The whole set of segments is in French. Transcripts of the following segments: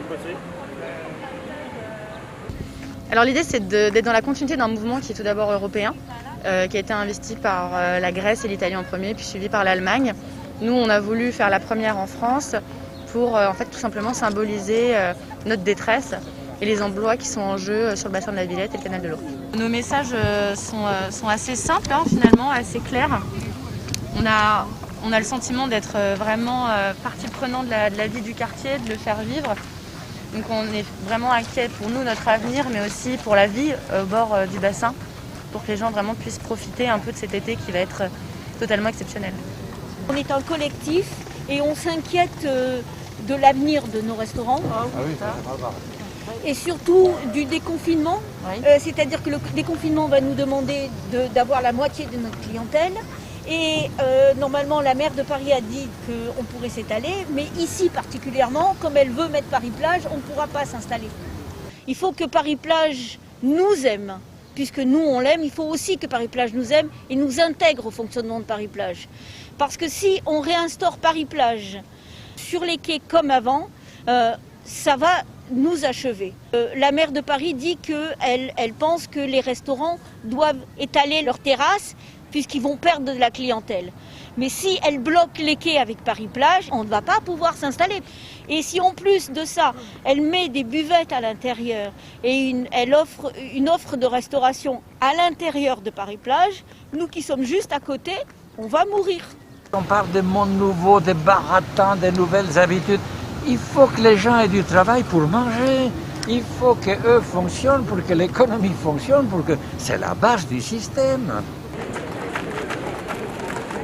côté. Alors l'idée c'est d'être dans la continuité d'un mouvement qui est tout d'abord européen, qui a été investi par la Grèce et l'Italie en premier, puis suivi par l'Allemagne. Nous on a voulu faire la première en France pour en fait tout simplement symboliser notre détresse et les emplois qui sont en jeu sur le bassin de la Villette et le canal de l'Ourcq. Nos messages sont assez simples finalement, assez clairs. On a le sentiment d'être vraiment partie prenante de la vie du quartier, de le faire vivre. Donc on est vraiment inquiet pour nous, notre avenir, mais aussi pour la vie au bord du bassin, pour que les gens vraiment puissent profiter un peu de cet été qui va être totalement exceptionnel. On est un collectif et on s'inquiète de l'avenir de nos restaurants. Et surtout du déconfinement, c'est-à-dire que le déconfinement va nous demander d'avoir la moitié de notre clientèle. Et normalement, la maire de Paris a dit qu'on pourrait s'étaler, mais ici particulièrement, comme elle veut mettre Paris-Plage, on ne pourra pas s'installer. Il faut que Paris-Plage nous aime, puisque nous on l'aime, il faut aussi que Paris-Plage nous aime et nous intègre au fonctionnement de Paris-Plage. Parce que si on réinstaure Paris-Plage sur les quais comme avant, ça va nous achever. La maire de Paris dit qu'elle pense que les restaurants doivent étaler leurs terrasses puisqu'ils vont perdre de la clientèle. Mais si elle bloque les quais avec Paris-Plage, on ne va pas pouvoir s'installer. Et si en plus de ça, elle met des buvettes à l'intérieur et elle offre une offre de restauration à l'intérieur de Paris-Plage, nous qui sommes juste à côté, on va mourir. On parle de monde nouveau, de baratin, de nouvelles habitudes. Il faut que les gens aient du travail pour manger. Il faut qu'eux fonctionnent pour que l'économie fonctionne, pour que c'est la base du système.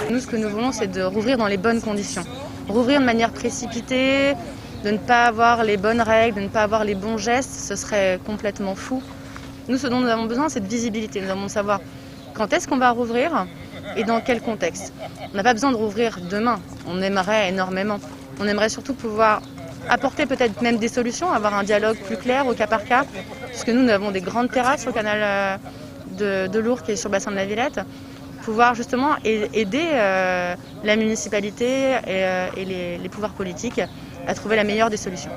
Nous, ce que nous voulons, c'est de rouvrir dans les bonnes conditions. Rouvrir de manière précipitée, de ne pas avoir les bonnes règles, de ne pas avoir les bons gestes, ce serait complètement fou. Nous, ce dont nous avons besoin, c'est de visibilité. Nous avons de savoir quand est-ce qu'on va rouvrir et dans quel contexte. On n'a pas besoin de rouvrir demain. On aimerait énormément. On aimerait surtout pouvoir apporter peut-être même des solutions, avoir un dialogue plus clair au cas par cas, puisque nous avons des grandes terrasses au canal de l'Ourcq et sur le bassin de la Villette. Pouvoir justement aider la municipalité et les pouvoirs politiques à trouver la meilleure des solutions.